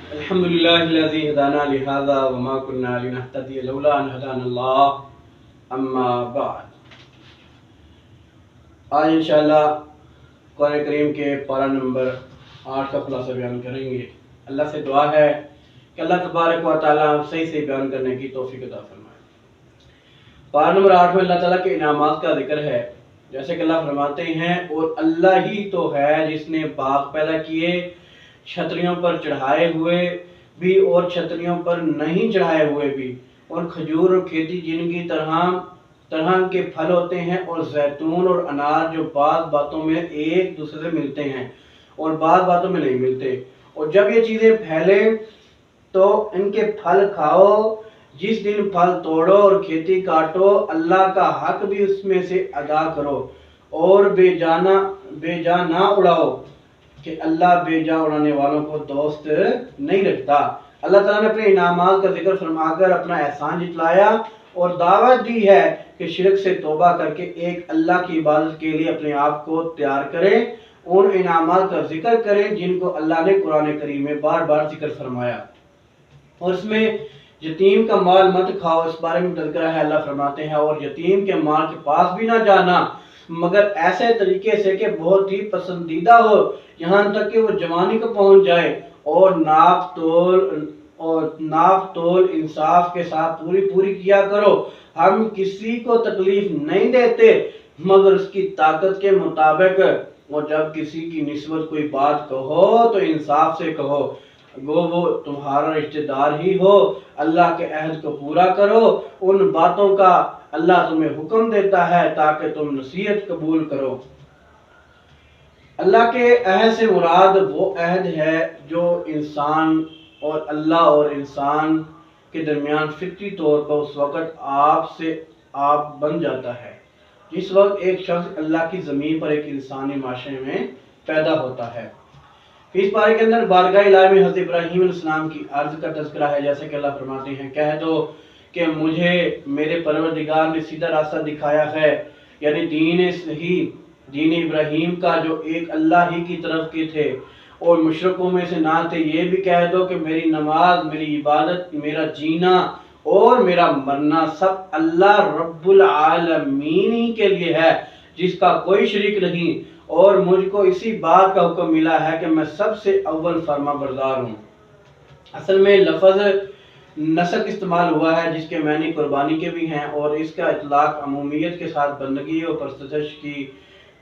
الحمد لله الذي هدانا لهذا وما كنا لنهتدي لولا ان هدانا الله اما بعد. آج انشاءاللہ قرآن کریم کے پارہ نمبر 8 کا خلاصہ بیان کریں گے. اللہ سے دعا ہے کہ اللہ تبارک و تعالیٰ صحیح سے بیان کرنے کی توفیق عطا فرمائے. پارہ نمبر 8 میں اللہ تعالیٰ کے انعامات کا ذکر ہے. جیسے کہ اللہ فرماتے ہیں اور اللہ ہی تو ہے جس نے باغ پیدا کیے، چھتریوں پر چڑھائے ہوئے بھی اور چھتریوں پر نہیں چڑھائے ہوئے بھی، اور کھجور اور کھیتی جن کی طرح کے پھل ہوتے ہیں، اور زیتون اور انار جو بعض باتوں میں ایک دوسرے سے ملتے ہیں اور بعض باتوں میں نہیں ملتے. اور جب یہ چیزیں پھیلے تو ان کے پھل کھاؤ، جس دن پھل توڑو اور کھیتی کاٹو، اللہ کا حق بھی اس میں سے ادا کرو، اور بے جا نہ اڑاؤ کہ اللہ بے جا اڑانے والوں کو دوست نہیں رکھتا. اللہ تعالیٰ نے اپنے انعامات کا ذکر فرما کر اپنا احسان جتلایا اور دعوت دی ہے کہ شرک سے توبہ کر کے ایک اللہ کی عبادت کے لیے اپنے آپ کو تیار کریں، ان انعامات کا ذکر کریں جن کو اللہ نے قرآن کریم میں بار بار ذکر فرمایا. اور اس میں یتیم کا مال مت کھاؤ، اس بارے میں تذکرہ ہے. اللہ فرماتے ہیں اور یتیم کے مال کے پاس بھی نہ جانا مگر ایسے طریقے سے کہ بہت ہی پسندیدہ ہو، یہاں تک کہ وہ جوانی کو پہنچ جائے، اور ناپ تول انصاف کے ساتھ پوری کیا کرو. ہم کسی کو تکلیف نہیں دیتے مگر اس کی طاقت کے مطابق، اور جب کسی کی نسبت کوئی بات کہو تو انصاف سے کہو، گو وہ تمہارا رشتہ دار ہی ہو. اللہ کے عہد کو پورا کرو، ان باتوں کا اللہ تمہیں حکم دیتا ہے تاکہ تم نصیحت قبول کرو. اللہ کے عہد سے مراد وہ عہد ہے جو انسان اور اللہ اور انسان کے درمیان فطری طور پر اس وقت آپ سے آپ بن جاتا ہے جس وقت ایک شخص اللہ کی زمین پر ایک انسانی معاشرے میں پیدا ہوتا ہے. اس پارے کے اندر بارگاہ الہی میں حضرت ابراہیم علیہ السلام کی عرض کا تذکرہ ہے. جیسے کہ اللہ فرماتے ہیں کہہ دو کہ مجھے میرے پروردگار نے سیدھا راستہ دکھایا ہے، یعنی دین صحیح، دین ابراہیم کا جو ایک اللہ ہی کی طرف کے تھے اور مشرکوں میں سے نہ تھے. یہ بھی کہہ دو کہ میری نماز، میری عبادت، میرا جینا اور میرا مرنا سب اللہ رب العالمین ہی کے لیے ہے جس کا کوئی شریک نہیں، اور مجھ کو اسی بات کا حکم ملا ہے کہ میں سب سے اول فرما بردار ہوں. اصل میں لفظ نسک استعمال ہوا ہے جس کے معنی قربانی کے بھی ہیں، اور اس کا اطلاق عمومیت کے ساتھ بندگی اور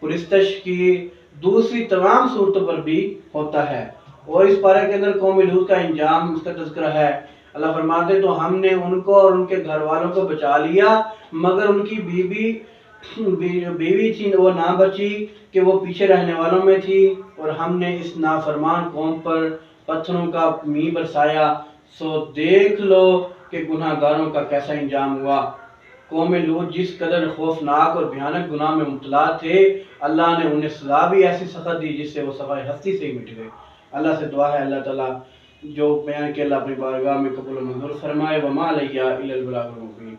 پرستش کی دوسری تمام صورتوں پر بھی ہوتا ہے. اور اس پارے کے اندر قوم لوط کا انجام اس کا تذکرہ ہے. اللہ فرماتے تو ہم نے ان کو اور ان کے گھر والوں کو بچا لیا مگر ان کی بیوی تھی وہ نہ بچی کہ وہ پیچھے رہنے والوں میں تھی، اور ہم نے اس نافرمان قوم پر پتھروں کا می برسایا، سو دیکھ لو کہ گناہ گاروں کا کیسا انجام ہوا. قوم لوط جس قدر خوفناک اور بھیانک گناہ میں مبتلا تھے، اللہ نے انہیں سزا بھی ایسی سخت دی جس سے وہ صفائے ہستی سے ہی مٹ گئے. اللہ سے دعا ہے اللہ تعالیٰ جو بیان کے اللہ اپنی بارگاہ میں قبول و منظور فرمائے. وما علیہ الا البلاغ المبین.